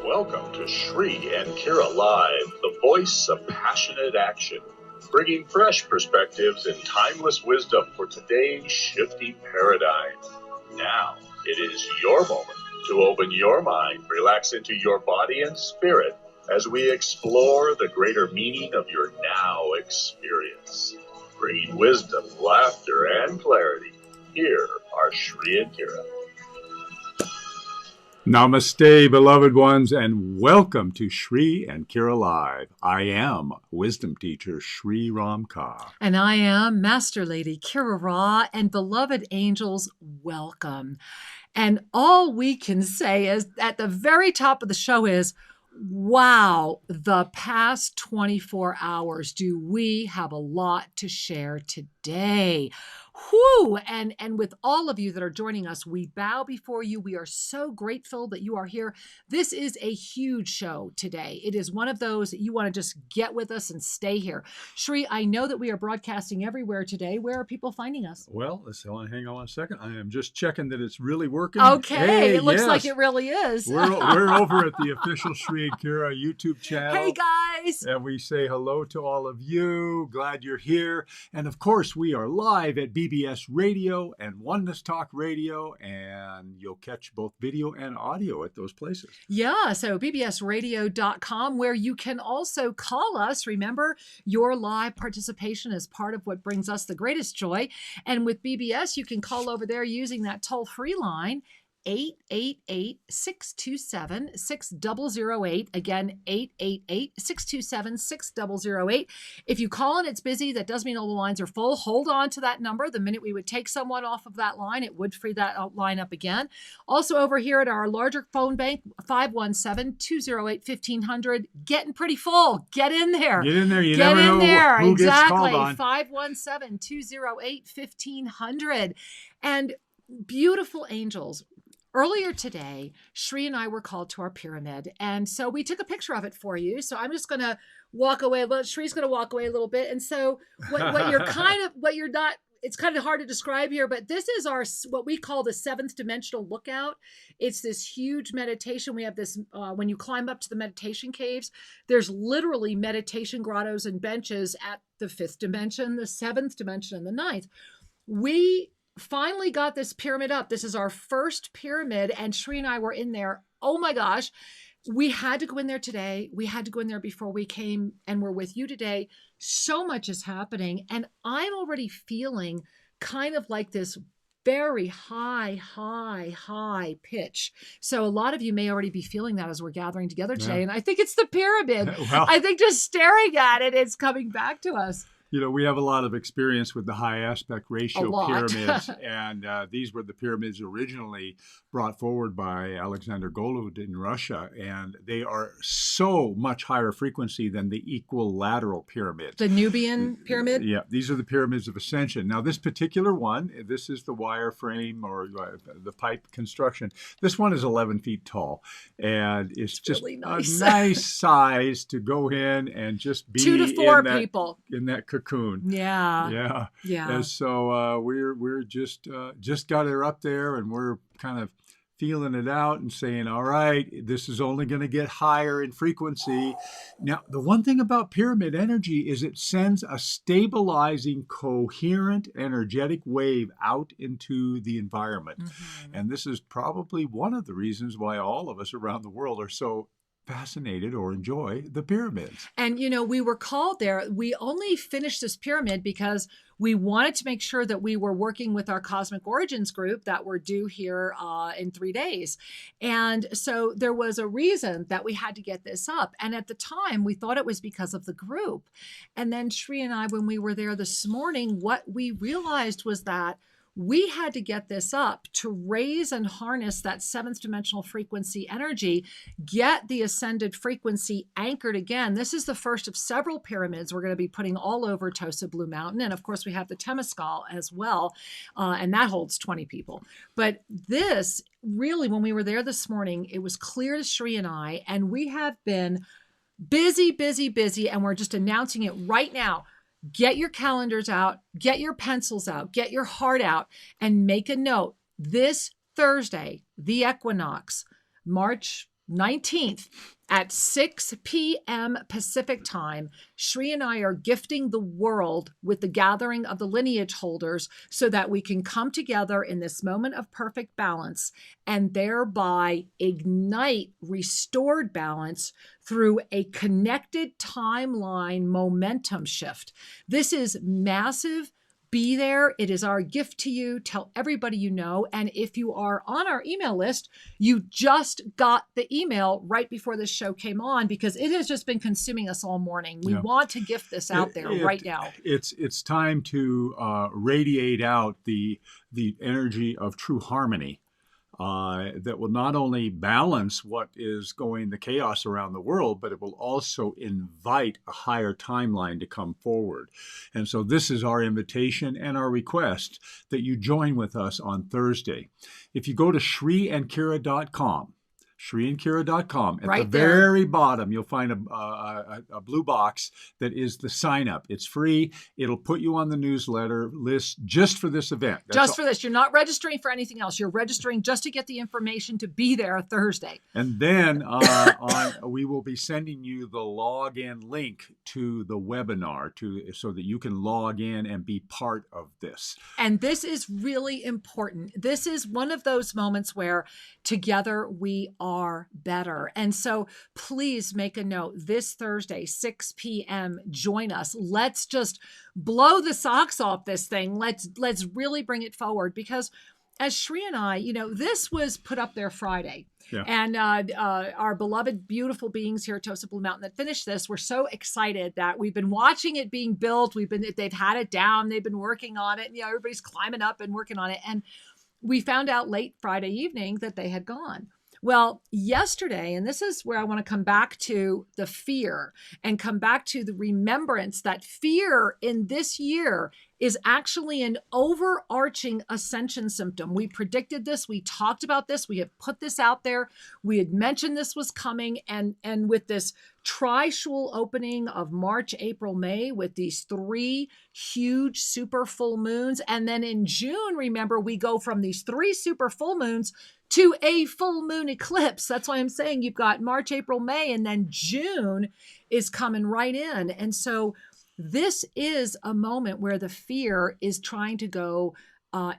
Welcome to Shri and Kira Live, the voice of passionate action, bringing fresh perspectives and timeless wisdom for today's shifting paradigm. Now, it is your moment to open your mind, relax into your body and spirit as we explore the greater meaning of your now experience. Bringing wisdom, laughter, and clarity, here are Shri and Kira. Namaste, beloved ones, and welcome to Shri and Kira Live. I am wisdom teacher Shri Ramka. And I am Master Lady Kira Ra, and beloved angels, welcome. And all we can say is at the very top of the show is, wow, the past 24 hours, do we have a lot to share today. Whew! And with all of you that are joining us, we bow before you. We are so grateful that you are here. This is a huge show today. It is one of those that you want to just get with us and stay here. Shri, I know that we are broadcasting everywhere today. Where are people finding us? Well, hang on a second. I am just checking that it's really working. Okay, hey, it looks yes. like it really is. We're over at the official Shri and Kira YouTube channel. Hey, guys. And we say hello to all of you. Glad you're here. And of course, we are live at BBS Radio and Oneness Talk Radio, and you'll catch both video and audio at those places. Yeah, so bbsradio.com, where you can also call us. Remember, your live participation is part of what brings us the greatest joy. And with BBS, you can call over there using that toll-free line, 888-627-6008. Again, 888-627-6008. If you call and it's busy, that does mean all the lines are full. Hold on to that number. The minute we would take someone off of that line, it would free that line up again. Also over here at our larger phone bank, 517-208-1500. Getting pretty full. Get in there. Get in there. You Get never in know there. who Exactly. gets called on. 517-208-1500. And beautiful angels. Earlier today, Shri and I were called to our pyramid, and so we took a picture of it for you. So I'm just going to walk away. Well, Shri's going to walk away a little bit. And so what you're not, it's kind of hard to describe here, but this is what we call the seventh dimensional lookout. It's this huge meditation. We have this, when you climb up to the meditation caves, there's literally meditation grottos and benches at the fifth dimension, the seventh dimension, and the ninth. We finally got this pyramid up. This is our first pyramid, and Shri and I were in there. Oh my gosh. We had to go in there today. We had to go in there before we came, and we're with you today. So much is happening, and I'm already feeling kind of like this very high pitch. So a lot of you may already be feeling that as we're gathering together today. Yeah. And I think it's the pyramid. Well, I think just staring at it, it's coming back to us. You know, we have a lot of experience with the high aspect ratio pyramids, and these were the pyramids originally brought forward by Alexander Golod in Russia, and they are so much higher frequency than the equilateral pyramids. The Nubian pyramid? Yeah, these are the pyramids of ascension. Now, this particular one, this is the wireframe or the pipe construction. This one is 11 feet tall, and it's just really nice. A nice size to go in and just be 2 to 4 people in that cocoon. Yeah. And so we're just got her up there, and we're kind of feeling it out and saying, all right, this is only going to get higher in frequency. Now, the one thing about pyramid energy is it sends a stabilizing, coherent, energetic wave out into the environment. Mm-hmm. And this is probably one of the reasons why all of us around the world are so fascinated or enjoy the pyramids. And, you know, we were called there. We only finished this pyramid because we wanted to make sure that we were working with our Cosmic Origins group that were due here in 3 days. And so there was a reason that we had to get this up. And at the time, we thought it was because of the group. And then Shri and I, when we were there this morning, what we realized was that we had to get this up to raise and harness that seventh dimensional frequency energy, get the ascended frequency anchored again. This is the first of several pyramids we're going to be putting all over Tosa Blue Mountain. And of course, we have the Temescal as well, and that holds 20 people. But this really, when we were there this morning, it was clear to Shri and I, and we have been busy, and we're just announcing it right now. Get your calendars out, get your pencils out, get your heart out, and make a note. This Thursday, the equinox, March 19th at 6 p.m. Pacific time, Shri and I are gifting the world with the gathering of the lineage holders so that we can come together in this moment of perfect balance and thereby ignite restored balance through a connected timeline momentum shift. This is massive. Be there. It is our gift to you. Tell everybody you know. And if you are on our email list, you just got the email right before this show came on because it has just been consuming us all morning. We want to gift this out there right now. It's time to radiate out the energy of true harmony. That will not only balance what is the chaos around the world, but it will also invite a higher timeline to come forward. And so this is our invitation and our request that you join with us on Thursday. If you go to shriandkira.com, shriandkira.com. At the very bottom, you'll find a blue box that is the sign up. It's free. It'll put you on the newsletter list just for this event. Just for this. You're not registering for anything else. You're registering just to get the information to be there Thursday. And then we will be sending you the login link to the webinar so that you can log in and be part of this. And this is really important. This is one of those moments where together we are better. And so please make a note this Thursday, 6 p.m. Join us. Let's just blow the socks off this thing. Let's really bring it forward because as Shri and I, this was put up there Friday. Yeah. And our beloved, beautiful beings here at Tosa Blue Mountain that finished this, we're so excited that we've been watching it being built. They've had it down. They've been working on it. Everybody's climbing up and working on it. And we found out late Friday evening that they had gone. Well, yesterday, and this is where I want to come back to the fear and come back to the remembrance that fear in this year is actually an overarching ascension symptom. We predicted this. We talked about this. We have put this out there. We had mentioned this was coming. And with this tri-shul opening of March, April, May, with these 3 huge super full moons. And then in June, remember, we go from these 3 super full moons to a full moon eclipse. That's why I'm saying you've got March, April, May, and then June is coming right in. And so this is a moment where the fear is trying to go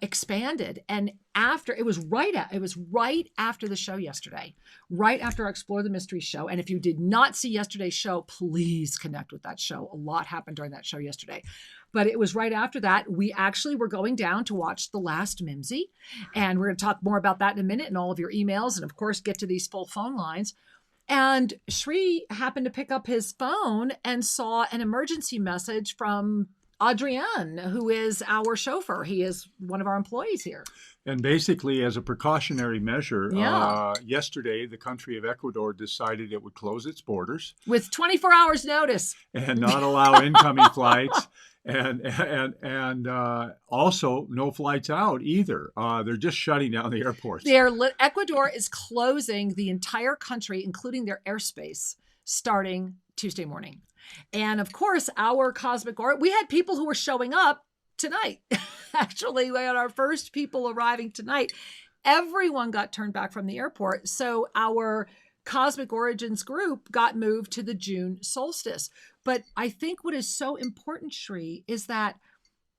expanded. And it was right after the show yesterday, right after our Explore the Mystery show. And if you did not see yesterday's show, please connect with that show. A lot happened during that show yesterday. But it was right after that. We actually were going down to watch The Last Mimsy. And we're going to talk more about that in a minute and all of your emails. And of course, get to these full phone lines. And Shri happened to pick up his phone and saw an emergency message from Adrian, who is our chauffeur. He is one of our employees here. And basically, as a precautionary measure, yesterday, the country of Ecuador decided it would close its borders. With 24 hours notice. And not allow incoming flights. And also no flights out either. They're just shutting down the airports. Ecuador is closing the entire country, including their airspace, starting Tuesday morning. And of course, our Cosmic Aura, we had people who were showing up tonight. Actually, we had our first people arriving tonight. Everyone got turned back from the airport. So our Cosmic Origins group got moved to the June solstice. But I think what is so important, Shri, is that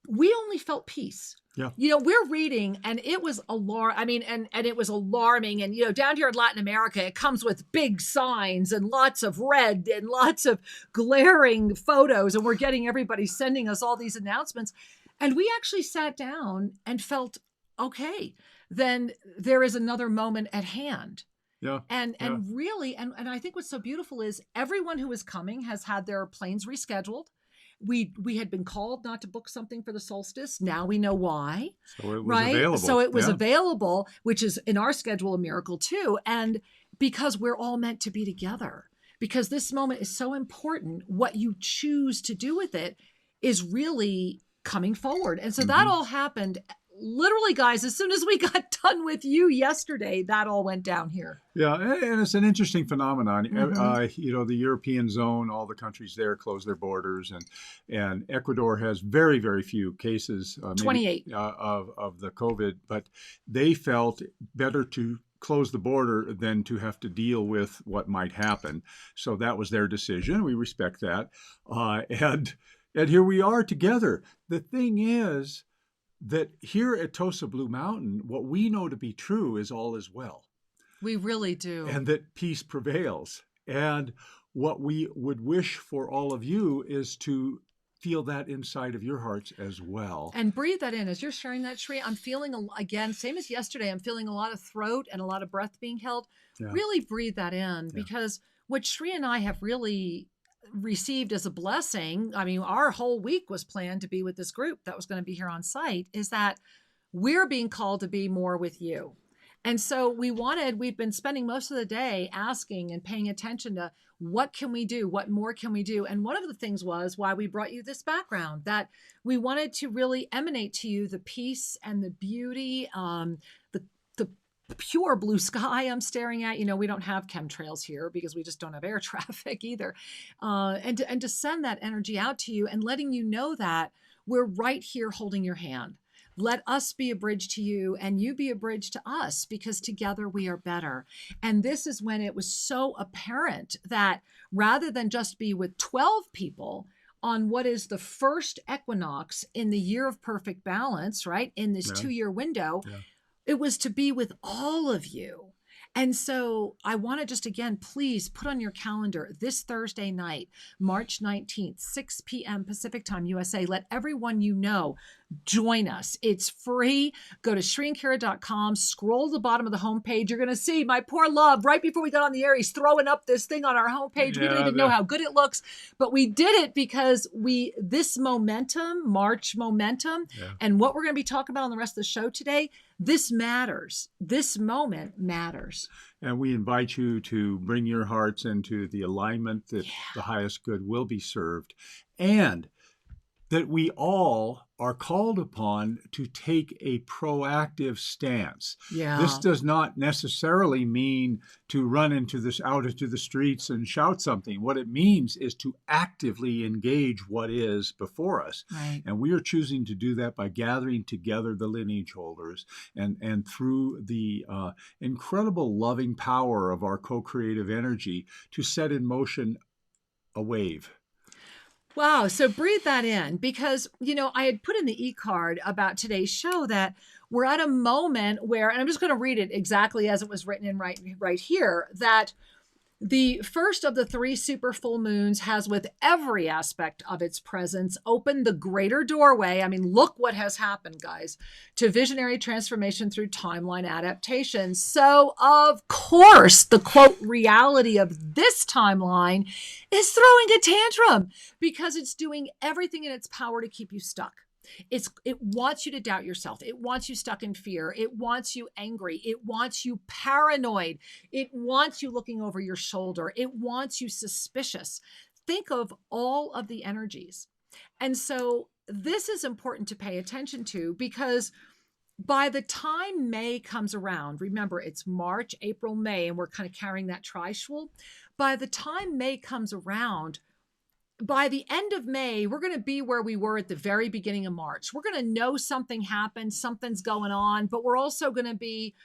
we only felt peace. Yeah. We're reading and it was and it was alarming. And, down here in Latin America, it comes with big signs and lots of red and lots of glaring photos. And we're getting everybody sending us all these announcements. And we actually sat down and felt, okay, then there is another moment at hand. Yeah. And really, and I think what's so beautiful is everyone who is coming has had their planes rescheduled. We had been called not to book something for the solstice. Now we know why. So it was available. So it was available, which is in our schedule a miracle too. And because we're all meant to be together, because this moment is so important, what you choose to do with it is really coming forward. And so that all happened literally, guys, as soon as we got done with you yesterday, that all went down here. Yeah, and it's an interesting phenomenon. The European zone, all the countries there close their borders, and Ecuador has very, very few cases, 28 of the COVID, but they felt better to close the border than to have to deal with what might happen. So that was their decision. We respect that. And here we are together. The thing is that here at Tosa Blue Mountain, what we know to be true is all is well. We really do. And that peace prevails. And what we would wish for all of you is to feel that inside of your hearts as well. And breathe that in. As you're sharing that, Sri, I'm feeling, again, same as yesterday, I'm feeling a lot of throat and a lot of breath being held. Yeah. Really breathe that in, because what Sri and I have really received as a blessing, I mean, our whole week was planned to be with this group that was going to be here on site, is that we're being called to be more with you. And so we've been spending most of the day asking and paying attention to what can we do? What more can we do? And one of the things was why we brought you this background, that we wanted to really emanate to you the peace and the beauty, the pure blue sky I'm staring at. You know, we don't have chemtrails here because we just don't have air traffic either. And to send that energy out to you and letting you know that we're right here holding your hand. Let us be a bridge to you and you be a bridge to us, because together we are better. And this is when it was so apparent that rather than just be with 12 people on what is the first equinox in the year of perfect balance, right? In this 2-year window, it was to be with all of you. And so I want to just, again, please put on your calendar this Thursday night, March 19th, 6 p.m. Pacific time, USA. Let everyone you know join us. It's free. Go to shriandkira.com, scroll to the bottom of the homepage. You're going to see my poor love right before we got on the air. He's throwing up this thing on our homepage. We didn't even know how good it looks, but we did it because this momentum, March momentum, and what we're going to be talking about on the rest of the show today, this matters. This moment matters. And we invite you to bring your hearts into the alignment that the highest good will be served, and that we all are called upon to take a proactive stance. Yeah. This does not necessarily mean to run out into the streets and shout something. What it means is to actively engage what is before us. Right. And we are choosing to do that by gathering together the lineage holders and through the incredible loving power of our co-creative energy to set in motion a wave. Wow. So breathe that in, because, you know, I had put in the e-card about today's show that we're at a moment where, and I'm just going to read it exactly as it was written in right here, that the first of the 3 super full moons has, with every aspect of its presence, opened the greater doorway. I mean, look what has happened, guys, to visionary transformation through timeline adaptation. So, of course, the quote reality of this timeline is throwing a tantrum, because it's doing everything in its power to keep you stuck. It wants you to doubt yourself. It wants you stuck in fear. It wants you angry. It wants you paranoid. It wants you looking over your shoulder. It wants you suspicious. Think of all of the energies. And so this is important to pay attention to, because by the time May comes around, remember it's March, April, May, and we're kind of carrying that trishul. By the time May comes around, by the end of May, we're going to be where we were at the very beginning of March. We're going to know something happened, something's going on, but we're also going to be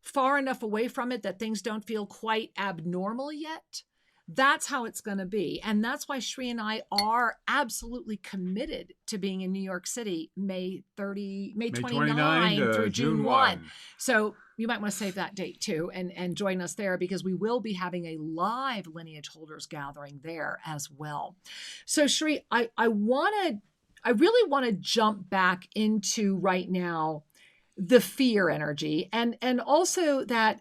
far enough away from it that things don't feel quite abnormal yet. That's how it's going to be. And that's why Shri and I are absolutely committed to being in New York City May 29 through June 1. So you might want to save that date too and join us there, because we will be having a live lineage holders gathering there as well. So Shri, I really want to jump back into right now the fear energy, and also that,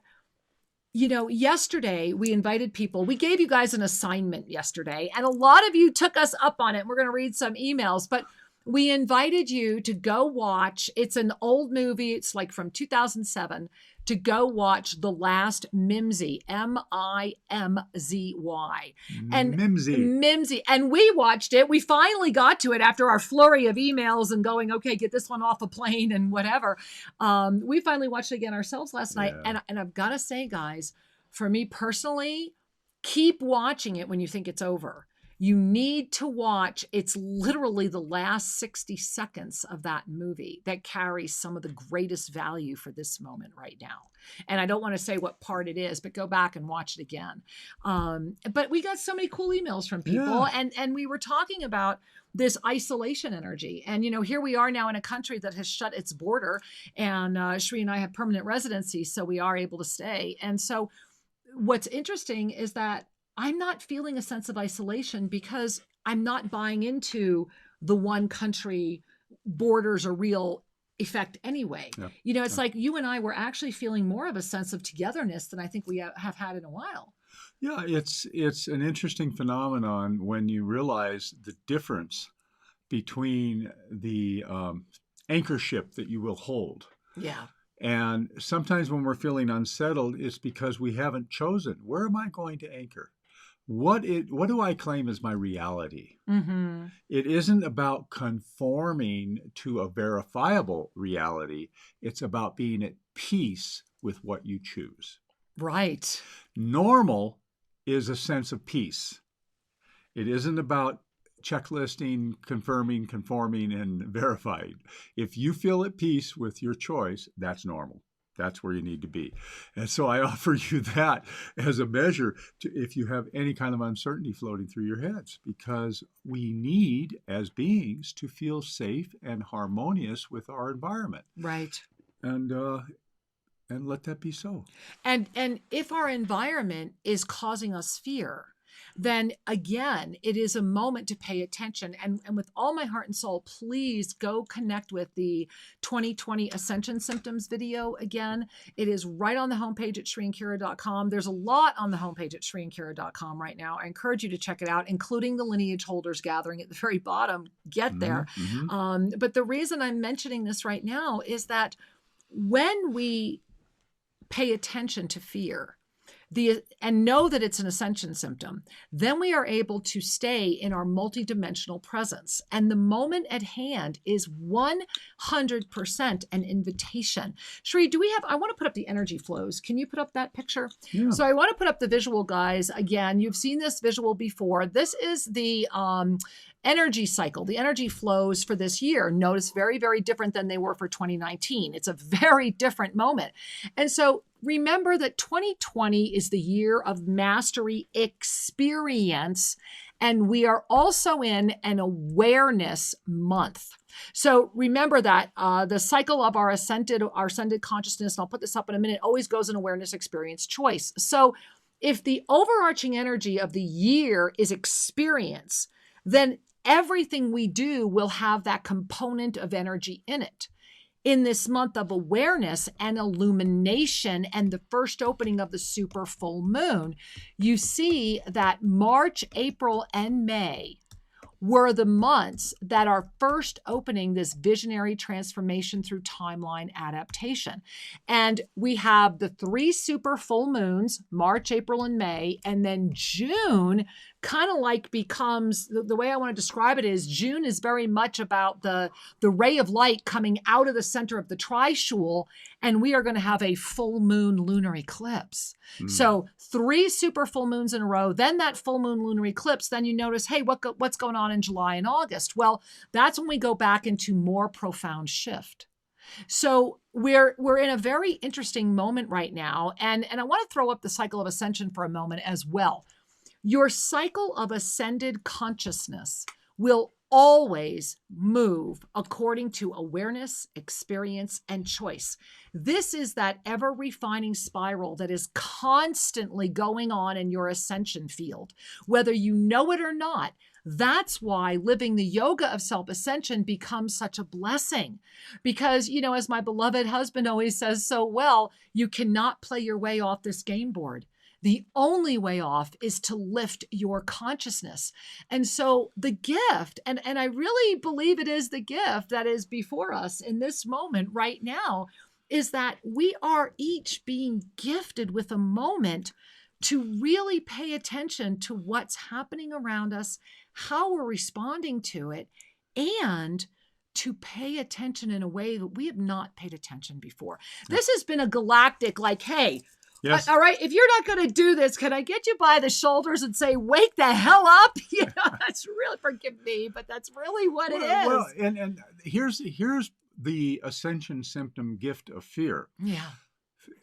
you know, yesterday we invited people, we gave you guys an assignment yesterday, and a lot of you took us up on it. We're going to read some emails, but we invited you to go watch, it's an old movie, it's like from 2007, to go watch The Last Mimsy, Mimzy. And Mimsy. And we watched it. We finally got to it after our flurry of emails and going, okay, get this one off a plane and whatever. We finally watched it again ourselves last night. And I've got to say, guys, for me personally, keep watching it when you think it's over. You need to watch. It's literally the last 60 seconds of that movie that carries some of the greatest value for this moment right now. And I don't want to say what part it is, but go back and watch it again. But we got so many cool emails from people, and we were talking about this isolation energy. And, here we are now in a country that has shut its border, and Shri and I have permanent residency, so we are able to stay. And so what's interesting is that I'm not feeling a sense of isolation because I'm not buying into the one country borders are real effect anyway. Yeah. It's like you and I were actually feeling more of a sense of togetherness than I think we have had in a while. Yeah, it's an interesting phenomenon when you realize the difference between the anchor ship that you will hold. Yeah. And sometimes when we're feeling unsettled, it's because we haven't chosen, where am I going to anchor? What do I claim as my reality? Mm-hmm. It isn't about conforming to a verifiable reality. It's about being at peace with what you choose. Right. Normal is a sense of peace. It isn't about checklisting, confirming, conforming, and verifying. If you feel at peace with your choice, that's normal. That's where you need to be. And so I offer you that as a measure to if you have any kind of uncertainty floating through your heads, because we need as beings to feel safe and harmonious with our environment. Right. And let that be so. And if our environment is causing us fear, then again, it is a moment to pay attention. And with all my heart and soul, please go connect with the 2020 Ascension Symptoms video again. It is right on the homepage at shriandkira.com. There's a lot on the homepage at shriandkira.com right now. I encourage you to check it out, including the lineage holders gathering at the very bottom. Get there. Mm-hmm. But the reason I'm mentioning this right now is that when we pay attention to fear, and know that it's an ascension symptom, then we are able to stay in our multidimensional presence. And the moment at hand is 100% an invitation. Shri, I want to put up the energy flows. Can you put up that picture? Yeah. So I want to put up the visual, guys. Again, you've seen this visual before. This is the energy cycle, the energy flows for this year. Notice very, very different than they were for 2019. It's a very different moment. And so remember that 2020 is the year of mastery experience, and we are also in an awareness month. So remember that the cycle of our ascended consciousness, and I'll put this up in a minute, always goes in awareness, experience, choice. So if the overarching energy of the year is experience, then everything we do will have that component of energy in it. In this month of awareness and illumination and the first opening of the super full moon, you see that March, April, and May were the months that are first opening this visionary transformation through timeline adaptation. And we have the 3 super full moons, March, April, and May, and then June kind of like becomes, the way I want to describe it is June is very much about the ray of light coming out of the center of the trishul, and we are going to have a full moon lunar eclipse. So 3 super full moons in a row, then that full moon lunar eclipse, then you notice, hey, what's going on in July and August? Well, that's when we go back into more profound shift. So we're in a very interesting moment right now, and I want to throw up the cycle of ascension for a moment as well. Your cycle of ascended consciousness will always move according to awareness, experience, and choice. This is that ever-refining spiral that is constantly going on in your ascension field, whether you know it or not. That's why living the yoga of self-ascension becomes such a blessing. Because, as my beloved husband always says so well, you cannot play your way off this game board. The only way off is to lift your consciousness. And so the gift, and I really believe it is the gift that is before us in this moment right now, is that we are each being gifted with a moment to really pay attention to what's happening around us, how we're responding to it, and to pay attention in a way that we have not paid attention before. This has been a galactic, hey, Yes. All right. If you're not going to do this, can I get you by the shoulders and say, wake the hell up? You know, that's really, forgive me, but that's really what it is. Well, and here's the ascension symptom gift of fear. Yeah.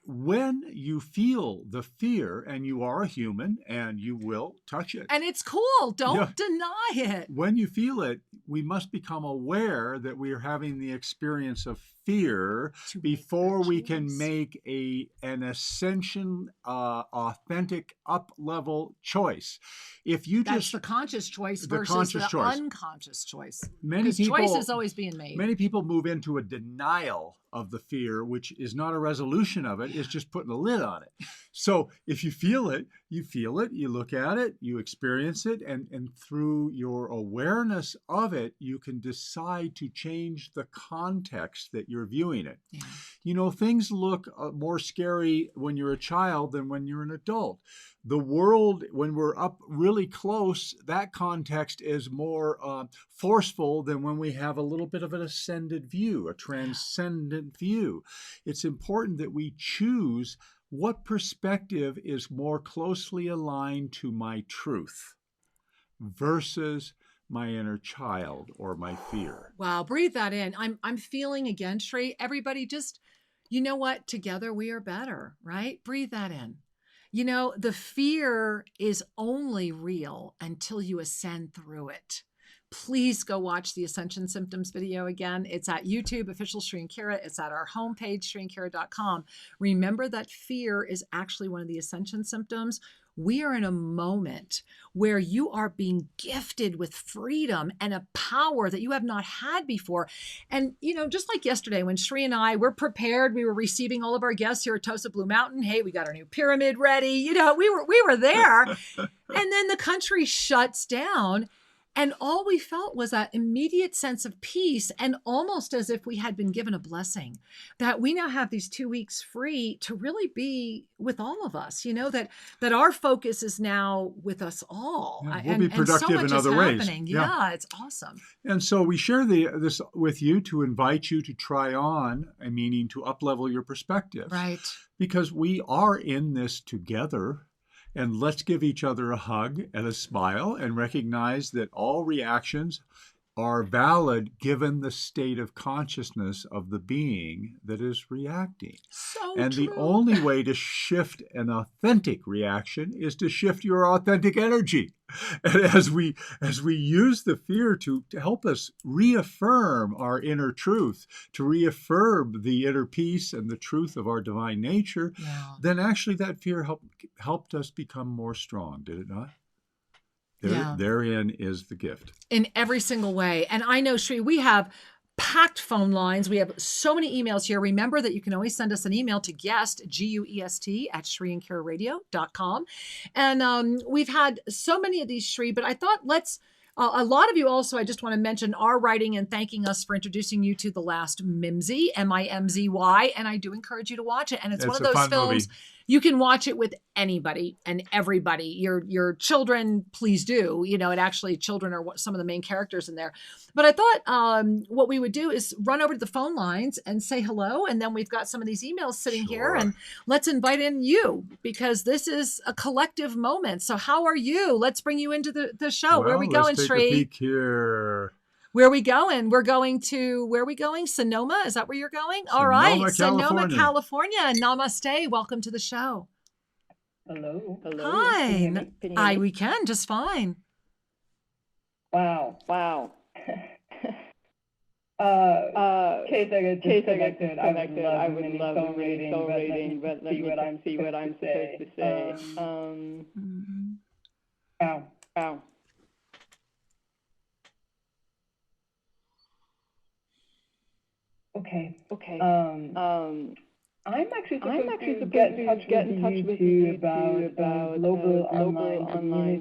When you feel the fear, and you are a human and you will touch it. And it's cool. Don't deny it. When you feel it, we must become aware that we are having the experience of fear before we can make an ascension, authentic, up-level choice. If you That's the conscious choice versus the unconscious choice. Many people, choice is always being made. Many people move into a denial of the fear, which is not a resolution of it. It's just putting a lid on it. So if you feel it, you look at it, you experience it, and through your awareness of it, you can decide to change the context that you're viewing it. Yeah. You know, things look more scary when you're a child than when you're an adult. The world, when we're up really close, that context is more forceful than when we have a little bit of an ascended view, a transcendent view. It's important that we choose what perspective is more closely aligned to my truth versus my inner child or my fear. Wow, breathe that in. I'm feeling again, Sri. Everybody just, you know what? Together we are better, right? Breathe that in. You know, the fear is only real until you ascend through it. Please go watch the Ascension Symptoms video again. It's at YouTube, official Sri and Kira. It's at our homepage, sriandkira.com. Remember that fear is actually one of the ascension symptoms. We are in a moment where you are being gifted with freedom and a power that you have not had before. And, you know, just like yesterday when Sri and I were prepared, we were receiving all of our guests here at Tosa Blue Mountain. Hey, we got our new pyramid ready. You know, we were there. And then the country shuts down. And all we felt was that immediate sense of peace, and almost as if we had been given a blessing, that we now have these 2 weeks free to really be with all of us, you know, that our focus is now with us all. Yeah, we'll be productive in other ways. Yeah, it's awesome. And so we share this with you to invite you to try on, meaning to up-level your perspective. Right. Because we are in this together. And let's give each other a hug and a smile and recognize that all reactions are valid given the state of consciousness of the being that is reacting. And true. The only way to shift an authentic reaction is to shift your authentic energy. And as we use the fear to help us reaffirm our inner truth, to reaffirm the inner peace and the truth of our divine nature, then actually that fear helped us become more strong, did it not? Therein is the gift. In every single way. And I know, Sri, we have packed phone lines. We have so many emails here. Remember that you can always send us an email to guest, GUEST, at sriandkiraradio.com. And we've had so many of these, Sri, but I thought a lot of you also, I just want to mention, are writing and thanking us for introducing you to The Last Mimsy, MIMZY, and I do encourage you to watch it. And it's one of those films, movie. You can watch it with anybody and everybody. Your children, please do. You know, children are some of the main characters in there. But I thought what we would do is run over to the phone lines and say hello. And then we've got some of these emails sitting here. And let's invite in you, because this is a collective moment. So how are you? Let's bring you into the show. Where are we going, Sri? Let's take a peek here. Where are we going? Where are we going? Sonoma? Is that where you're going? All right. Sonoma, California. Namaste. Welcome to the show. Hello. Hi. We can just fine. Wow. Case I get connected. I would love a rating, but let me see what I'm supposed to say. Wow. Okay. I'm actually supposed to get in touch with you about global online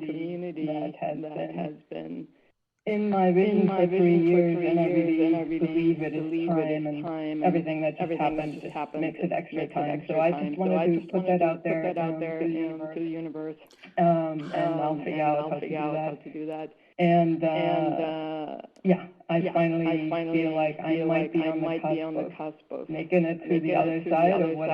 community that has been in my vision for 3 years, and I really believe it is time, and everything that just happened makes it extra time. So I just wanted to put that out there to the universe, and I'll figure out how to do that. And yeah, I finally feel like I might be on the cusp of making it to the other side of what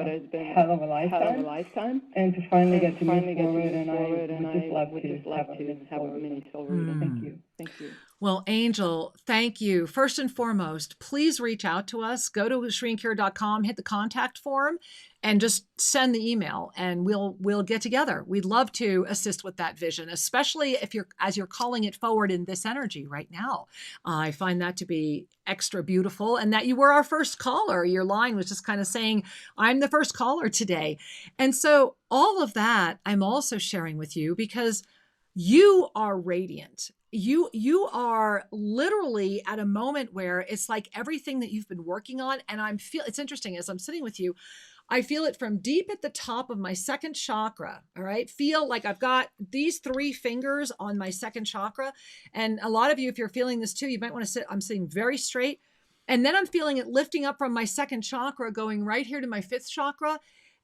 has been a hell of a lifetime, and to finally get to move forward. And I would just love to have a mini soul reading. Thank you. Thank you. Well, Angel, thank you. First and foremost, please reach out to us. Go to ShriandKira.com, hit the contact form, and just send the email, and we'll get together. We'd love to assist with that vision, especially if as you're calling it forward in this energy right now. I find that to be extra beautiful, and that you were our first caller. Your line was just kind of saying, I'm the first caller today. And so all of that I'm also sharing with you because you are radiant. You are literally at a moment where it's like everything that you've been working on. And it's interesting as I'm sitting with you, I feel it from deep at the top of my second chakra. All right. Feel like I've got these 3 fingers on my second chakra. And a lot of you, if you're feeling this too, you might want to I'm sitting very straight. And then I'm feeling it lifting up from my second chakra, going right here to my 5th chakra.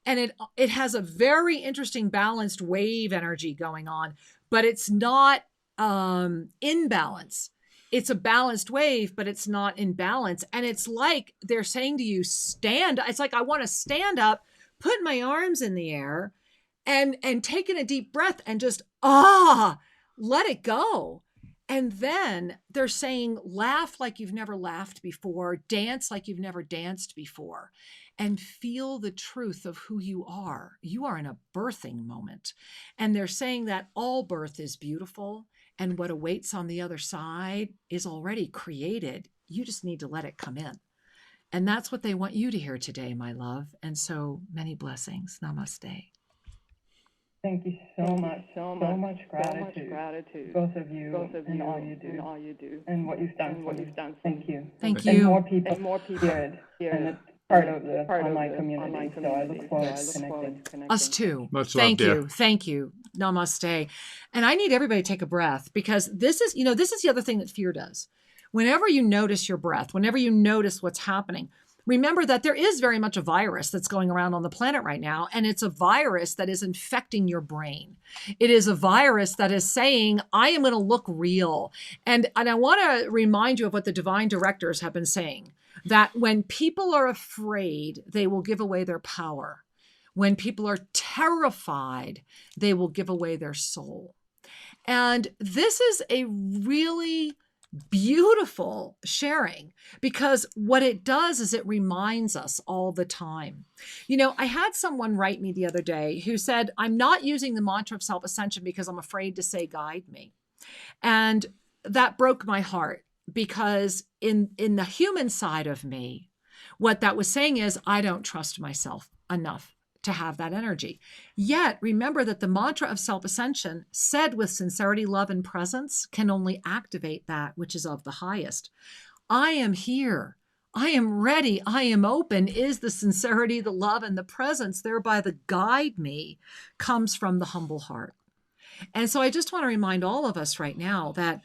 And it has a very interesting balanced wave energy going on, but it's not in balance. It's a balanced wave, but it's not in balance. And it's like they're saying to you, stand. It's like I want to stand up, put my arms in the air, and take in a deep breath and just let it go. And then they're saying, laugh like you've never laughed before, dance like you've never danced before, and feel the truth of who you are. You are in a birthing moment. And they're saying that all birth is beautiful, and what awaits on the other side is already created. You just need to let it come in. And that's what they want you to hear today, my love. And so many blessings. Namaste. Thank you so much gratitude, both of you, and all you do, and what you've done for me. Thank you. Thank you. And more people hear it, and it's part of the online community. So I look forward to connecting. Us too. Much Thank love, you. dear. Thank you. Namaste. And I need everybody to take a breath, because this is the other thing that fear does. Whenever you notice your breath, whenever you notice what's happening, remember that there is very much a virus that's going around on the planet right now, and it's a virus that is infecting your brain. It is a virus that is saying, I am going to look real. And I want to remind you of what the divine directors have been saying, that when people are afraid, they will give away their power. When people are terrified, they will give away their soul. And this is a really beautiful sharing, because what it does is it reminds us all the time. I had someone write me the other day who said, I'm not using the mantra of self-ascension because I'm afraid to say guide me. And that broke my heart, because in the human side of me, what that was saying is I don't trust myself enough to have that energy. Yet, remember that the mantra of self-ascension, said with sincerity, love, and presence, can only activate that which is of the highest. I am here. I am ready. I am open is the sincerity, the love, and the presence. Thereby the guide me comes from the humble heart. And so I just want to remind all of us right now that,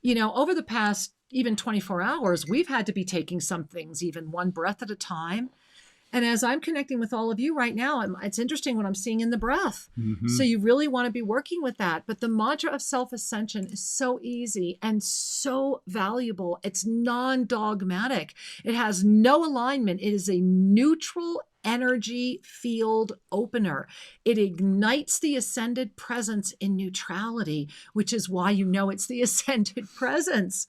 over the past even 24 hours, we've had to be taking some things, even one breath at a time. And as I'm connecting with all of you right now, it's interesting what I'm seeing in the breath. Mm-hmm. So you really want to be working with that. But the mantra of self-ascension is so easy and so valuable. It's non-dogmatic. It has no alignment. It is a neutral energy field opener. It ignites the ascended presence in neutrality, which is why it's the ascended presence.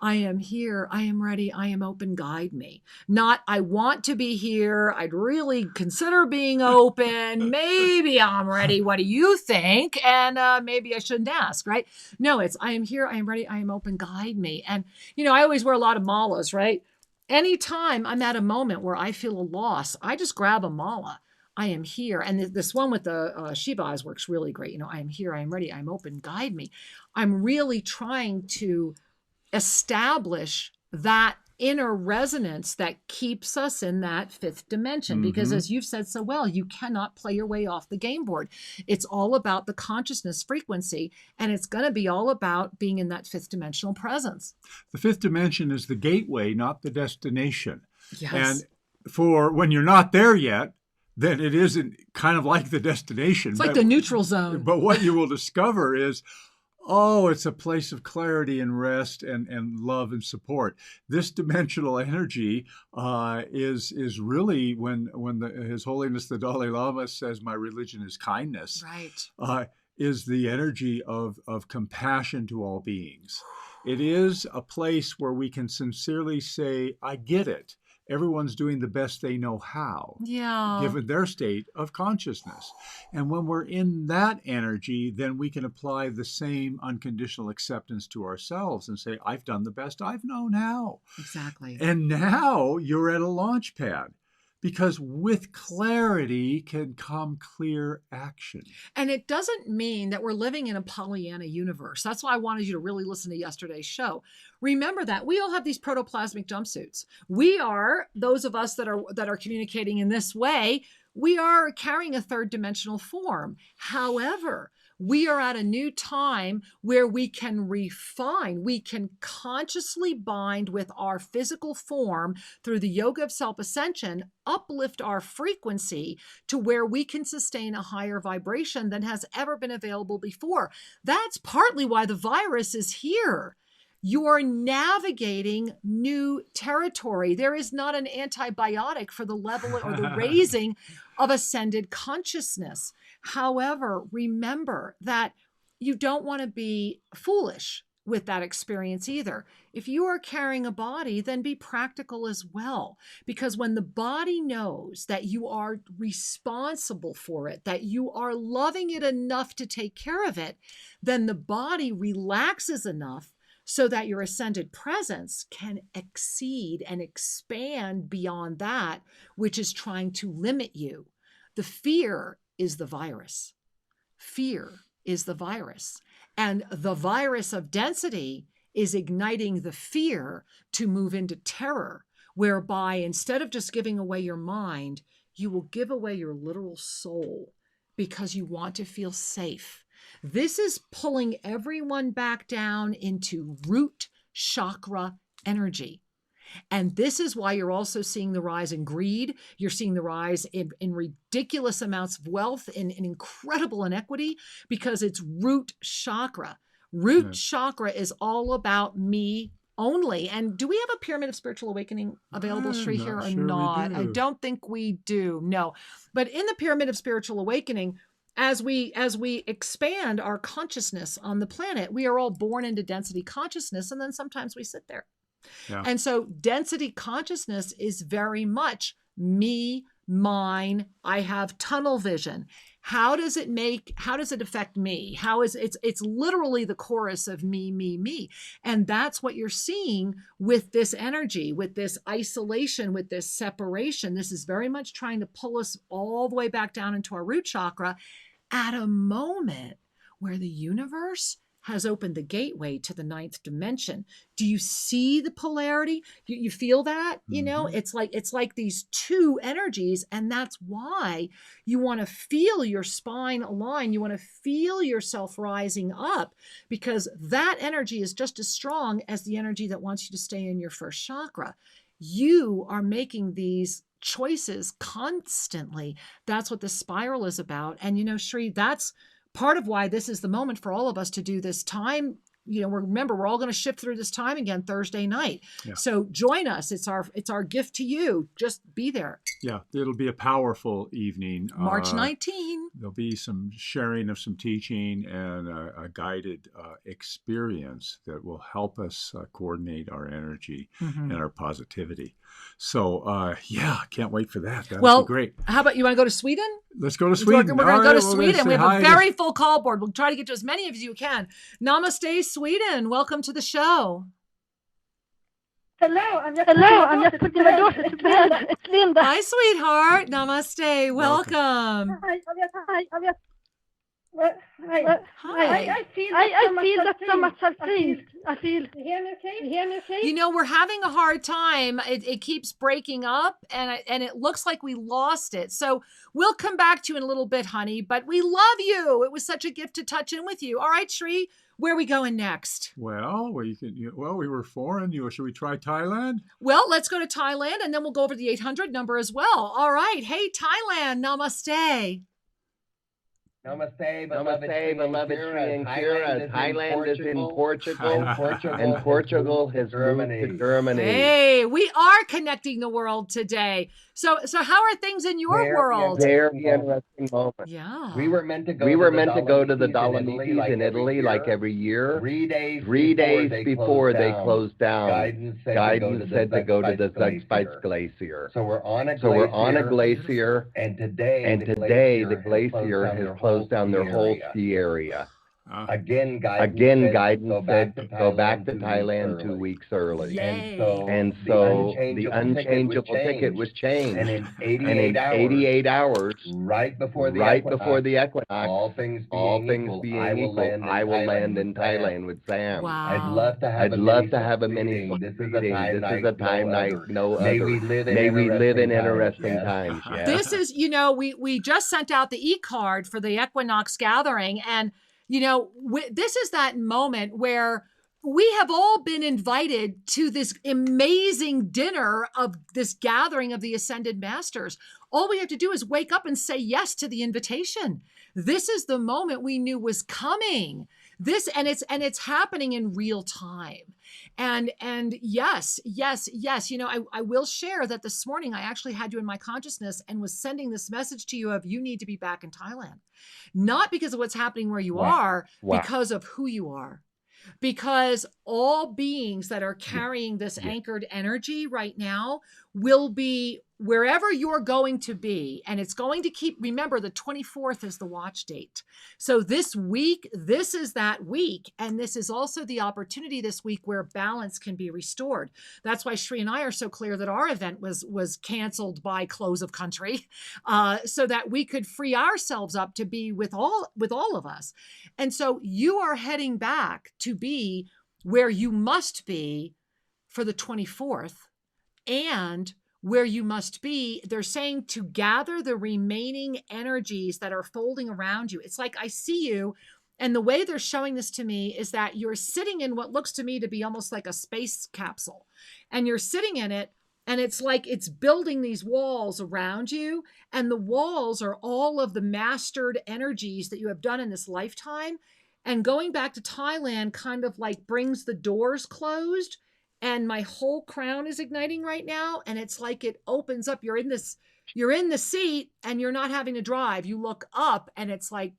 I am here. I am ready. I am open. Guide me. Not, I want to be here. I'd really consider being open. Maybe I'm ready. What do you think? And maybe I shouldn't ask, right? No, it's, I am here. I am ready. I am open. Guide me. And, I always wear a lot of malas, right? Anytime I'm at a moment where I feel a loss, I just grab a mala. I am here. And this one with the Shiva eyes works really great. I am here. I am ready. I'm open. Guide me. I'm really trying to establish that inner resonance that keeps us in that 5th dimension. Mm-hmm. Because as you've said so well, you cannot play your way off the game board. It's all about the consciousness frequency, and it's going to be all about being in that 5th dimensional presence. The 5th dimension is the gateway, not the destination. Yes. And for when you're not there yet, then it isn't kind of like the destination. It's like the neutral zone. But what you will discover is, Oh, it's a place of clarity and rest and love and support. This dimensional energy is really when His Holiness the Dalai Lama says, "My religion is kindness." Right. Is the energy of compassion to all beings. It is a place where we can sincerely say, "I get it. Everyone's doing the best they know how." Yeah. Given their state of consciousness. And when we're in that energy, then we can apply the same unconditional acceptance to ourselves and say, I've done the best I've known how. Exactly. And now you're at a launch pad. Because with clarity can come clear action. And it doesn't mean that we're living in a Pollyanna universe. That's why I wanted you to really listen to yesterday's show. Remember that we all have these protoplasmic jumpsuits. We are, those of us that are communicating in this way, we are carrying a third dimensional form. However, we are at a new time where we can refine, we can consciously bind with our physical form through the yoga of self-ascension, uplift our frequency to where we can sustain a higher vibration than has ever been available before. That's partly why the virus is here. You are navigating new territory. There is not an antibiotic for the level or the raising of ascended consciousness. However, remember that you don't want to be foolish with that experience either. If you are carrying a body, then be practical as well. Because when the body knows that you are responsible for it, that you are loving it enough to take care of it, then the body relaxes enough so that your ascended presence can exceed and expand beyond that which is trying to limit you. The fear is the virus. Fear is the virus. And the virus of density is igniting the fear to move into terror, whereby instead of just giving away your mind, you will give away your literal soul because you want to feel safe. This is pulling everyone back down into root chakra energy. And this is why you're also seeing the rise in greed. You're seeing the rise in ridiculous amounts of wealth, in incredible inequity, because it's root chakra. Root chakra is all about me only. And do we have a Pyramid of Spiritual Awakening available, Sri, here or not? I don't think we do. No. But in the Pyramid of Spiritual Awakening, as we expand our consciousness on the planet, we are all born into density consciousness, and then sometimes we sit there. Yeah. And so density consciousness is very much me, mine. I have tunnel vision. How does it affect me? It's literally the chorus of me, me, me. And that's what you're seeing with this energy, with this isolation, with this separation. This is very much trying to pull us all the way back down into our root chakra at a moment where the universe has opened the gateway to the 9th dimension. Do you see the polarity? You feel that? You know, it's like these two energies, and that's why you want to feel your spine align. You want to feel yourself rising up, because that energy is just as strong as the energy that wants you to stay in your first chakra. You are making these choices constantly. That's what the spiral is about. And, you know, Sri, that's part of why this is the moment for all of us to do this time. You know, remember, we're all going to shift through this time again Thursday night. Yeah. So join us. It's our gift to you. Just be there. Yeah, it'll be a powerful evening. March 19. There'll be some sharing of some teaching and a guided experience that will help us coordinate our energy and our positivity. So, yeah, can't wait for that. That'll be great. How about, you want to go to Sweden? Let's go to Sweden. We're going to go to Sweden. We have a very full call board. We'll try to get to as many of you as you can. Namaste, Sweden. Welcome to the show. Hello, I'm just putting my daughter to bed. It's Linda. Hi, sweetheart. Namaste. Welcome. Hi. I feel that so much has changed. You hear me okay? You know, we're having a hard time. It keeps breaking up, and it looks like we lost it. So we'll come back to you in a little bit, honey. But we love you. It was such a gift to touch in with you. All right, Sri, where are we going next? Well, we were foreign. Should we try Thailand? Well, let's go to Thailand, and then we'll go over the 800 number as well. All right. Hey, Thailand. Namaste. Namaste, beloved Sri and Kira. Thailand is in Portugal, and Portugal has moved to Germany. Hey, we are connecting the world today. So how are things in your world? Very interesting moment. Yeah. We were meant to go to the Dolomites in Italy like every year. 3 days before they closed down, guidance said to go to the Zugspitze Glacier. So we're on a glacier, and today the glacier has closed down their whole ski area. Again, guidance said go back to Thailand 2 weeks early. And so the unchangeable ticket was changed. And in 88 hours, right before the equinox, all things being equal, I will land in Thailand with Sam. Wow. I'd love to have a mini meeting. This is a time like no other. May we live in interesting times. Yes. This is, we just sent out the e-card for the Equinox gathering, and this is that moment where we have all been invited to this amazing dinner of this gathering of the Ascended Masters. All we have to do is wake up and say yes to the invitation. This is the moment we knew was coming. It's happening in real time. And yes. I will share that this morning I actually had you in my consciousness and was sending this message to you of you need to be back in Thailand. Not because of what's happening where you are, because of who you are. Because all beings that are carrying this anchored energy right now will be wherever you're going to be. And it's going to remember, the 24th is the watch date. So this week, this is that week. And this is also the opportunity this week where balance can be restored. That's why Shri and I are so clear that our event was canceled by close of country, so that we could free ourselves up to be with all of us. And so you are heading back to be where you must be for the 24th, and where you must be, they're saying, to gather the remaining energies that are folding around you. It's like I see you, and the way they're showing this to me is that you're sitting in what looks to me to be almost like a space capsule. And you're sitting in it, and it's like it's building these walls around you, and the walls are all of the mastered energies that you have done in this lifetime. And going back to Thailand kind of like brings the doors closed, and my whole crown is igniting right now. And it's like it opens up. You're in the seat, and you're not having to drive. You look up, and it's like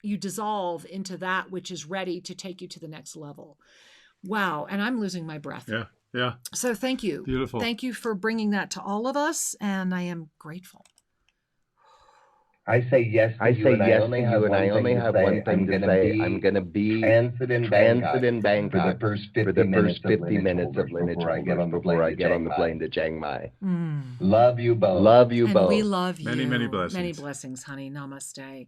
you dissolve into that which is ready to take you to the next level. Wow. And I'm losing my breath. Yeah. So thank you. Beautiful. Thank you for bringing that to all of us. And I am grateful. I say yes to you, and I only have one thing to say. I'm going to be transit in Bangkok for the first 50 minutes of lineage before I get on the plane to Chiang Mai. Love you both. And we love you. Many blessings. Many blessings, honey. Namaste.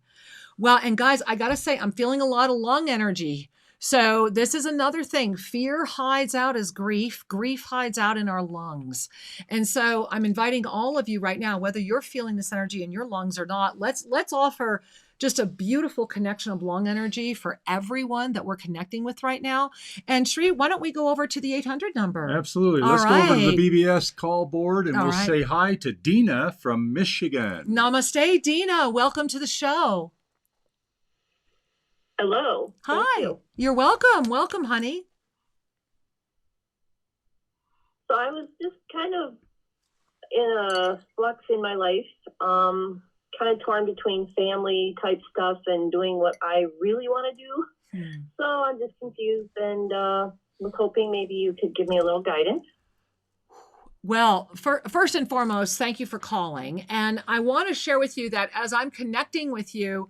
Well, and guys, I got to say, I'm feeling a lot of lung energy. So this is another thing. Fear hides out as grief. Grief hides out in our lungs. And so I'm inviting all of you right now, whether you're feeling this energy in your lungs or not, let's offer just a beautiful connection of lung energy for everyone that we're connecting with right now. And Shri, why don't we go over to the 800 number? Absolutely. Let's go over to the BBS call board, and we'll say hi to Dina from Michigan. Namaste, Dina. Welcome to the show. Hello. Hi. You're welcome. Welcome, honey. So I was just kind of in a flux in my life, kind of torn between family type stuff and doing what I really want to do. So I'm just confused, and was hoping maybe you could give me a little guidance. Well, first and foremost, thank you for calling. And I want to share with you that as I'm connecting with you,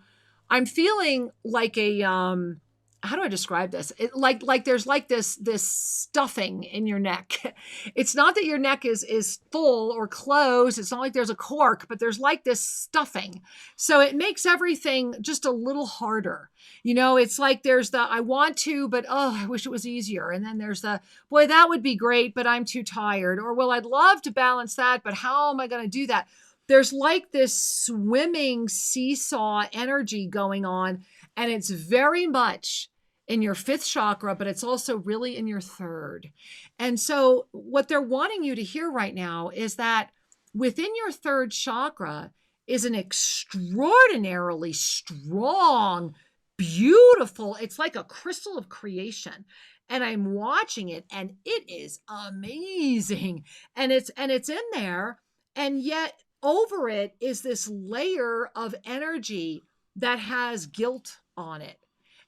I'm feeling like a, how do I describe this? Like there's like this stuffing in your neck. It's not that your neck is full or closed. It's not like there's a cork, but there's like this stuffing. So it makes everything just a little harder. It's like there's the, I want to, but I wish it was easier. And then there's the, boy, that would be great, but I'm too tired. Or, well, I'd love to balance that, but how am I going to do that? There's like this swimming seesaw energy going on, and it's very much in your fifth chakra, but it's also really in your third. And so what they're wanting you to hear right now is that within your third chakra is an extraordinarily strong, beautiful, it's like a crystal of creation. And I'm watching it and it is amazing. And it's in there. And yet over it is this layer of energy that has guilt on it.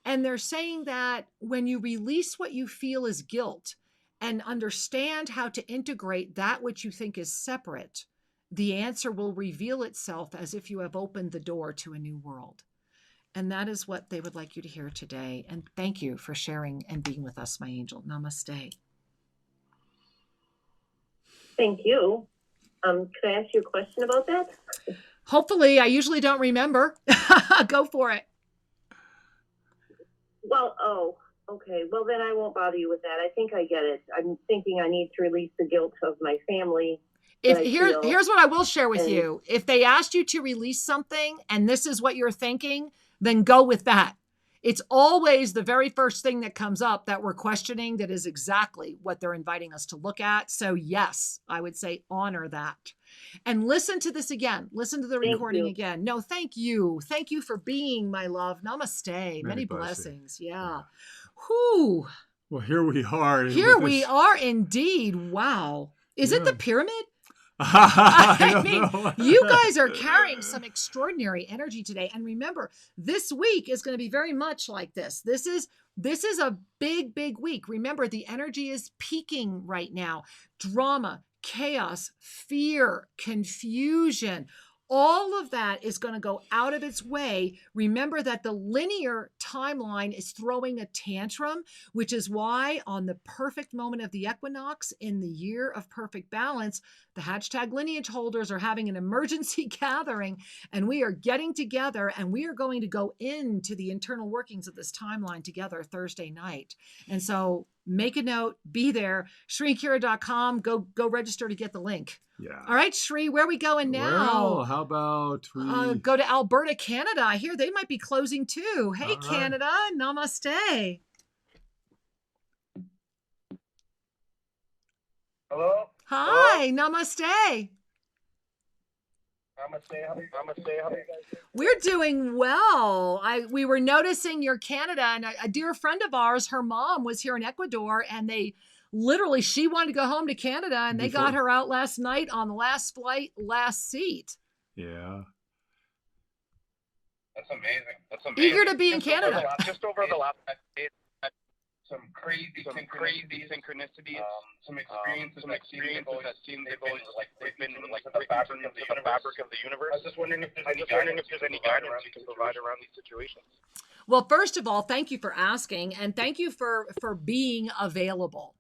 And they're saying that when you release what you feel is guilt and understand how to integrate that which you think is separate, the answer will reveal itself as if you have opened the door to a new world. And that is what they would like you to hear today. And thank you for sharing and being with us, my angel. Namaste. Thank you. Could I ask you a question about that? Hopefully, I usually don't remember. Go for it. Well, okay. Well, then I won't bother you with that. I think I get it. I'm thinking I need to release the guilt of my family. Here's what I will share with you. If they asked you to release something and this is what you're thinking, then go with that. It's always the very first thing that comes up that we're questioning that is exactly what they're inviting us to look at. So yes, I would say honor that. And listen to this again. Listen to the recording again. No, thank you. Thank you for being, my love. Namaste. Many blessings. Yeah. Whew. Well, here we are. Here we are indeed. Wow. Is it the pyramid? I mean, you guys are carrying some extraordinary energy today. And remember, this week is going to be very much like this. This is a big, big week. Remember, the energy is peaking right now. Drama, chaos, fear, confusion, all of that is going to go out of its way. Remember that the linear timeline is throwing a tantrum, which is why on the perfect moment of the equinox in the year of perfect balance, the hashtag lineage holders are having an emergency gathering and we are getting together and we are going to go into the internal workings of this timeline together Thursday night. And so make a note, be there, ShriKira.com, go register to get the link. Yeah. All right, Shri, where are we going now? Well, how about we go to Alberta, Canada? I hear they might be closing too. Hey, All right. Canada, namaste. Hello? Hi, namaste. Namaste. How are you guys? We're doing well. We were noticing you're Canada, and a dear friend of ours, her mom was here in Ecuador, and she wanted to go home to Canada, and they got her out last night on the last flight, last seat. Yeah. That's amazing. Eager to be in Canada. Just over the last decade, some crazy synchronicities, some experiences that seem they've been the fabric of the universe. I was just wondering if there's any guidance you can provide around these situations. Well, first of all, thank you for asking, and thank you for being available.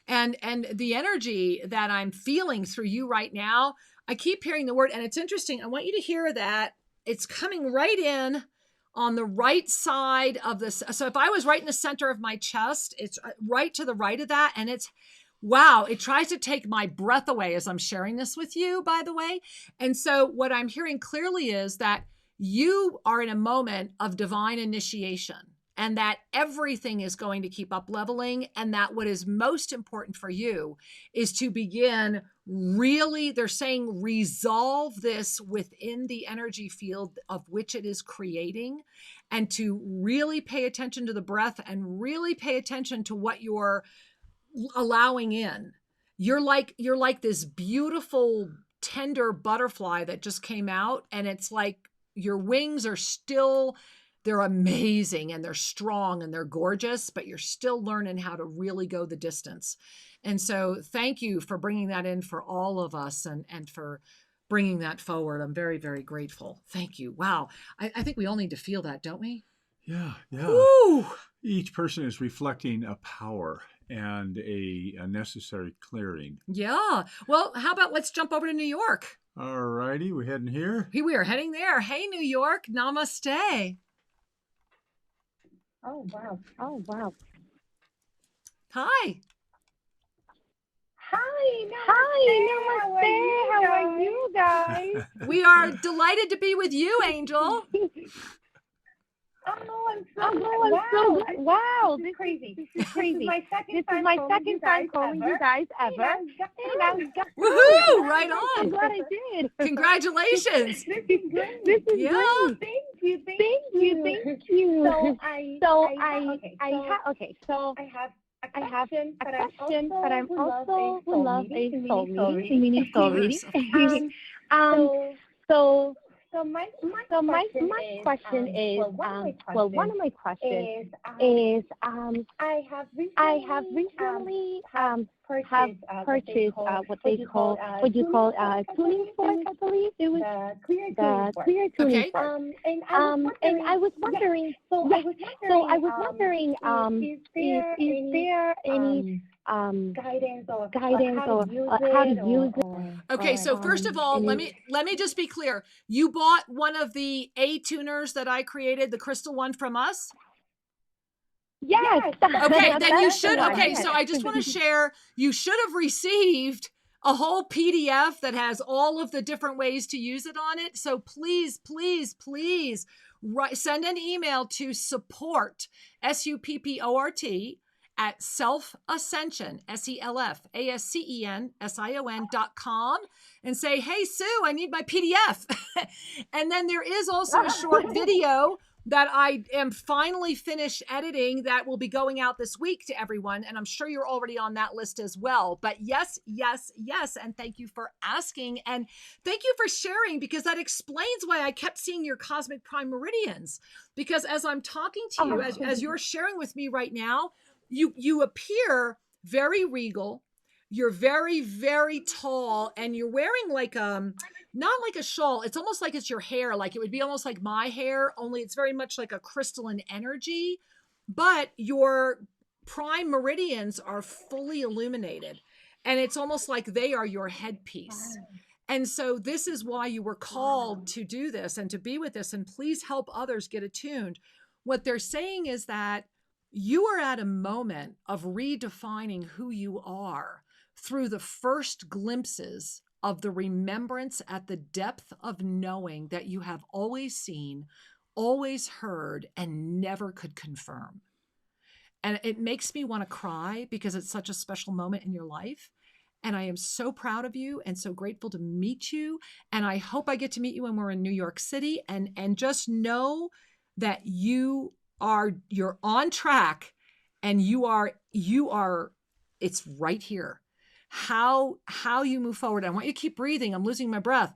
And the energy that I'm feeling through you right now, I keep hearing the word, and it's interesting. I want you to hear that it's coming right in on the right side of this. So if I was right in the center of my chest, it's right to the right of that. And wow, it tries to take my breath away as I'm sharing this with you, by the way. And so what I'm hearing clearly is that you are in a moment of divine initiation, and that everything is going to keep up leveling, and that what is most important for you is to begin really, they're saying, resolve this within the energy field of which it is creating, and to really pay attention to the breath and really pay attention to what you're allowing in. You're like this beautiful, tender butterfly that just came out, and it's like your wings are still, they're amazing and they're strong and they're gorgeous, but you're still learning how to really go the distance. And so thank you for bringing that in for all of us and for bringing that forward. I'm very, very grateful. Thank you. Wow. I think we all need to feel that, don't we? Yeah. Woo! Each person is reflecting a power and a necessary clearing. Yeah. Well, how about let's jump over to New York? All righty. We heading here? We are heading there. Hey, New York. Namaste. Oh, wow. Hi. Hi, namaste. How are you guys? We are delighted to be with you, Angel. Oh, I'm so glad. Wow, this is crazy. This is crazy. This is my second time calling you guys ever. And I got Woohoo! Right I'm so on. glad I did. Congratulations. This is great. Thank you. So I have a question, but I'm also would love a mini soul reading. So my question is, one of my questions is, I have recently purchased what you call tuning fork, I believe it was the clear tuning fork. And I was wondering, is there any guidance or how to use it? Okay, so first of all, let me just be clear. You bought one of the A tuners that I created, the crystal one from us? Yes. Okay, then you should. Okay, so I just want to share, you should have received a whole PDF that has all of the different ways to use it on it. So please send an email to support, SUPPORT, at self-ascension, SELFASCENSION.com, and say, hey, Sue, I need my PDF. And then there is also a short video that I am finally finished editing that will be going out this week to everyone. And I'm sure you're already on that list as well. But yes. And thank you for asking. And thank you for sharing, because that explains why I kept seeing your cosmic prime meridians. Because as I'm talking to you, as you're sharing with me right now, you appear very regal. You're very, very tall, and you're wearing like not like a shawl. It's almost like it's your hair. Like it would be almost like my hair, only it's very much like a crystalline energy. But your prime meridians are fully illuminated, and it's almost like they are your headpiece. And so this is why you were called to do this and to be with this. And please help others get attuned. What they're saying is that you are at a moment of redefining who you are through the first glimpses of the remembrance at the depth of knowing that you have always seen, always heard, and never could confirm. And it makes me want to cry because it's such a special moment in your life. And I am so proud of you and so grateful to meet you. And I hope I get to meet you when we're in New York City. And just know that you're on track, and you are, it's right here. How you move forward. I want you to keep breathing. I'm losing my breath.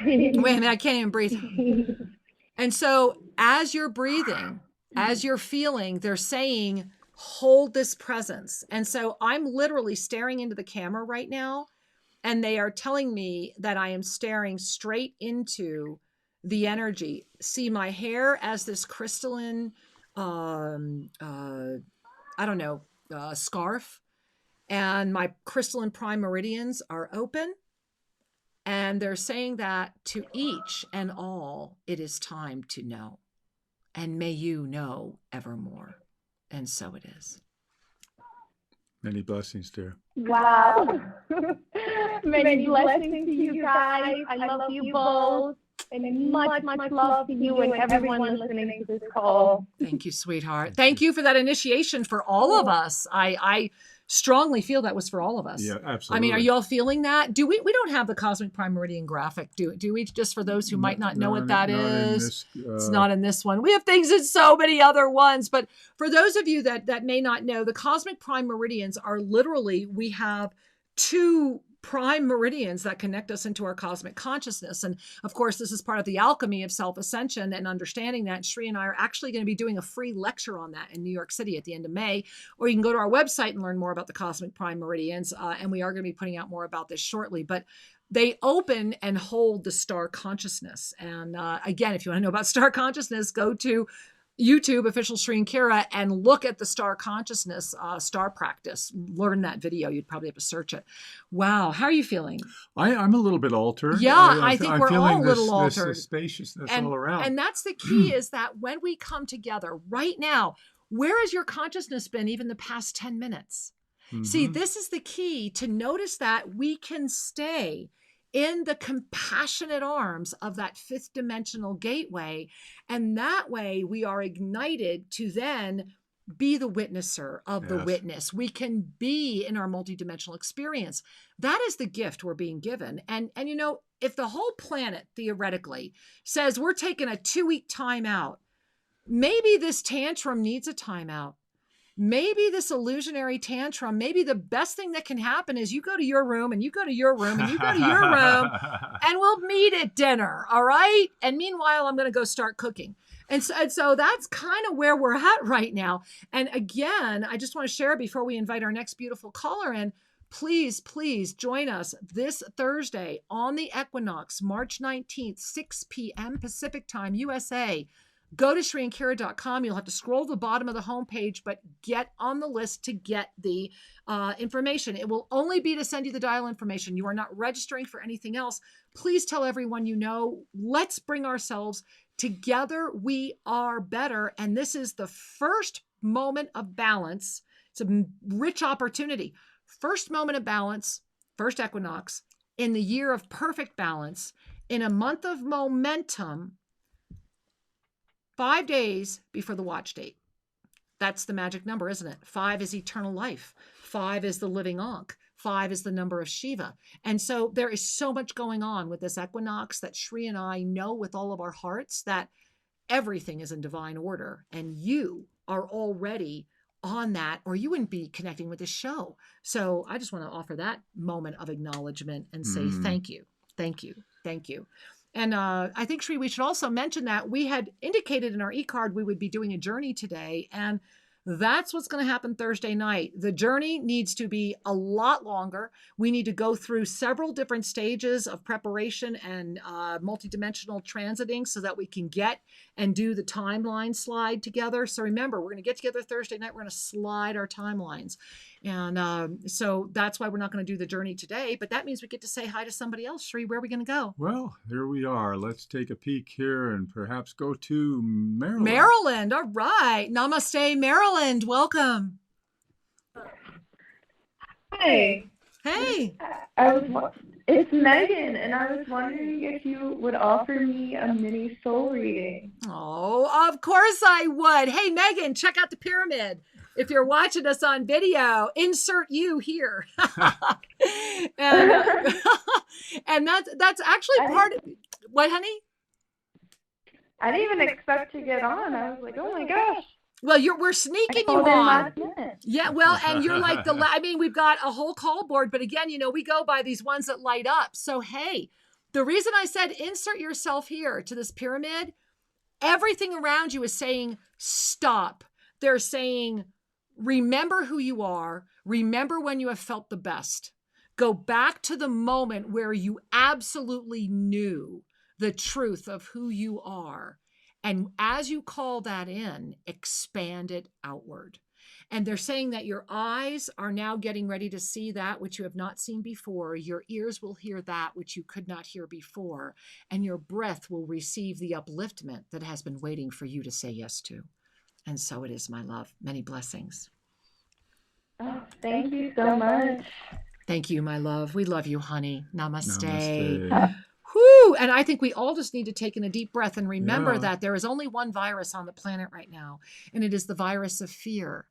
Wait a minute, I can't even breathe. And so as you're breathing, as you're feeling, they're saying, hold this presence. And so I'm literally staring into the camera right now, and they are telling me that I am staring straight into the energy. See my hair as this crystalline, scarf, and my crystalline prime meridians are open. And they're saying that to each and all, it is time to know. And may you know evermore. And so it is. Many blessings, dear. Wow. Many blessings to you guys. I love you both. And much love to you and everyone listening to this call. Thank you, sweetheart. Thank you for that initiation for all of us. I strongly feel that was for all of us. Yeah, absolutely. I mean, are you all feeling that? Do we don't have the cosmic prime meridian graphic, do we? Just for those who might not know what that is. It's not in this one. We have things in so many other ones, but for those of you that may not know, the cosmic prime meridians are literally, we have two prime meridians that connect us into our cosmic consciousness. And of course, this is part of the alchemy of self-ascension and understanding that. Sri and I are actually going to be doing a free lecture on that in New York City at the end of May, or you can go to our website and learn more about the cosmic prime meridians. And we are going to be putting out more about this shortly, but they open and hold the star consciousness. And again, if you want to know about star consciousness, go to YouTube, Official Sri and Kira, and look at the star consciousness, star practice. Learn that video. You'd probably have to search it. Wow. How are you feeling? I'm a little bit altered. Yeah, I think we're all a little altered. This spaciousness all around. And that's the key is that when we come together right now, where has your consciousness been even the past 10 minutes? Mm-hmm. See, this is the key to notice that we can stay in the compassionate arms of that fifth dimensional gateway. And that way we are ignited to then be the witnesser of the witness. We can be in our multidimensional experience. That is the gift we're being given. And you know, if the whole planet theoretically says we're taking a 2-week timeout, maybe this tantrum needs a timeout. Maybe this illusionary tantrum, maybe the best thing that can happen is you go to your room and you go to your room and you go to your room and we'll meet at dinner. All right. And meanwhile, I'm going to go start cooking. And so that's kind of where we're at right now. And again, I just want to share before we invite our next beautiful caller in, please, please join us this Thursday on the equinox, March 19th, 6 p.m. Pacific time, USA. Go to ShriandKira.com. You'll have to scroll to the bottom of the homepage, but get on the list to get the information. It will only be to send you the dial information. You are not registering for anything else. Please tell everyone you know. Let's bring ourselves together. We are better. And this is the first moment of balance. It's a rich opportunity. First moment of balance, first equinox, in the year of perfect balance, in a month of momentum, 5 days before the watch date. That's the magic number, isn't it? 5 is eternal life. 5 is the living Ankh. 5 is the number of Shiva. And so there is so much going on with this equinox that Shri and I know with all of our hearts that everything is in divine order. And you are already on that, or you wouldn't be connecting with this show. So I just want to offer that moment of acknowledgement and say thank you, thank you, thank you. And I think, Shri, we should also mention that we had indicated in our e-card we would be doing a journey today, and that's what's going to happen Thursday night. The journey needs to be a lot longer. We need to go through several different stages of preparation and multidimensional transiting so that we can get and do the timeline slide together. So remember, we're going to get together Thursday night. We're going to slide our timelines. And so that's why we're not going to do the journey today. But that means we get to say hi to somebody else. Shri, where are we going to go? Well, here we are. Let's take a peek here and perhaps go to Maryland. Maryland. All right. Namaste, Maryland. Welcome. Hi. Hey. It's Megan, and I was wondering if you would offer me a mini soul reading. Oh, of course I would. Hey, Megan, check out the pyramid. If you're watching us on video, insert you here. and that's actually part of what, honey? I didn't even expect to get on. I was like, oh my gosh. Well, we're sneaking you on. Yeah, well, and you're like we've got a whole call board, but again, we go by these ones that light up. So, hey, the reason I said insert yourself here to this pyramid, everything around you is saying stop. They're saying remember who you are. Remember when you have felt the best. Go back to the moment where you absolutely knew the truth of who you are. And as you call that in, expand it outward. And they're saying that your eyes are now getting ready to see that which you have not seen before. Your ears will hear that which you could not hear before. And your breath will receive the upliftment that has been waiting for you to say yes to. And so it is, my love. Many blessings. Oh, thank you so much. Thank you, my love. We love you, honey. Namaste. Namaste. Whew. And I think we all just need to take in a deep breath and remember that there is only one virus on the planet right now, and it is the virus of fear.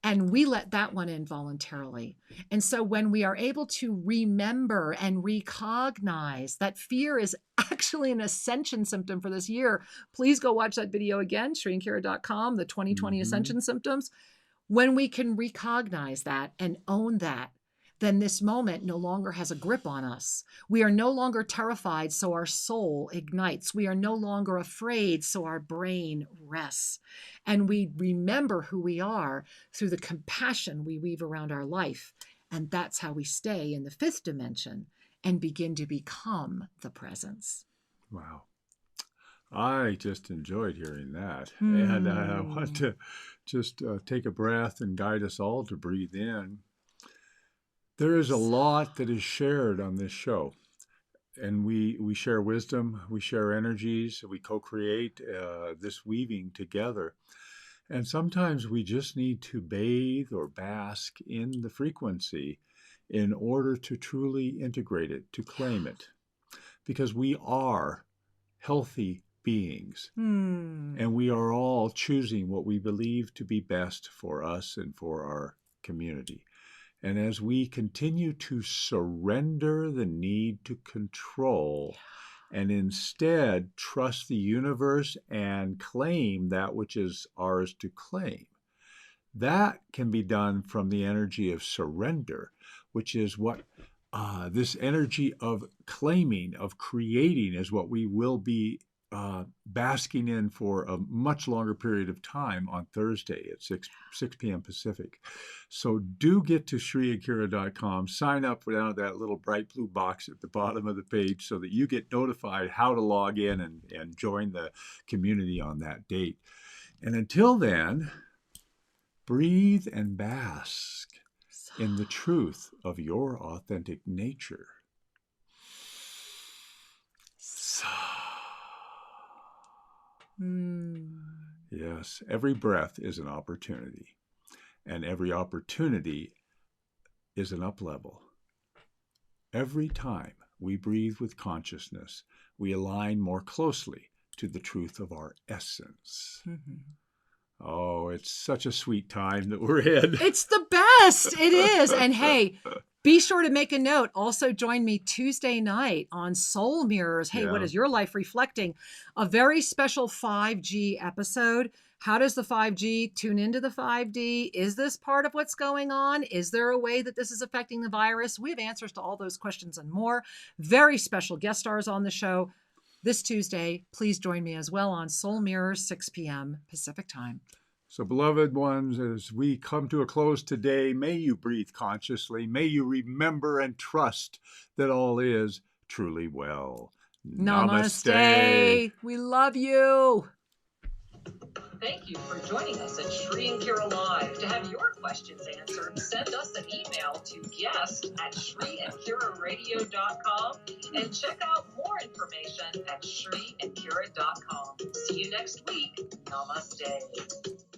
And we let that one in voluntarily. And so when we are able to remember and recognize that fear is actually an ascension symptom for this year, please go watch that video again, ShriandKira.com, the 2020 ascension symptoms. When we can recognize that and own that, then this moment no longer has a grip on us. We are no longer terrified, so our soul ignites. We are no longer afraid, so our brain rests. And we remember who we are through the compassion we weave around our life. And that's how we stay in the fifth dimension and begin to become the presence. Wow. I just enjoyed hearing that. And I want to just take a breath and guide us all to breathe in. There is a lot that is shared on this show, and we share wisdom, we share energies, we co-create this weaving together. And sometimes we just need to bathe or bask in the frequency in order to truly integrate it, to claim it. because we are healthy beings. Hmm. And we are all choosing what we believe to be best for us and for our community. And as we continue to surrender the need to control and instead trust the universe and claim that which is ours to claim, that can be done from the energy of surrender, which is what this energy of claiming, of creating, is what we will be basking in for a much longer period of time on Thursday at 6 p.m. Pacific. So do get to ShriAkira.com, sign up for that little bright blue box at the bottom of the page so that you get notified how to log in and join the community on that date. And until then, breathe and bask in the truth of your authentic nature. Yes, every breath is an opportunity, and every opportunity is an up level. Every time we breathe with consciousness, we align more closely to the truth of our essence. Oh, it's such a sweet time that we're in. It's the best. It is. And hey, be sure to make a note. Also join me Tuesday night on Soul Mirrors. Hey, what is your life reflecting? A very special 5G episode. How does the 5G tune into the 5D? Is this part of what's going on? Is there a way that this is affecting the virus? We have answers to all those questions and more. Very special guest stars on the show this Tuesday. Please join me as well on Soul Mirrors, 6 p.m. Pacific time. So, beloved ones, as we come to a close today, may you breathe consciously. May you remember and trust that all is truly well. Namaste. We love you. Thank you for joining us at Shri and Kira Live. To have your questions answered, send us an email to guest@shriandkiraradio.com and check out more information at shriandkira.com. See you next week. Namaste.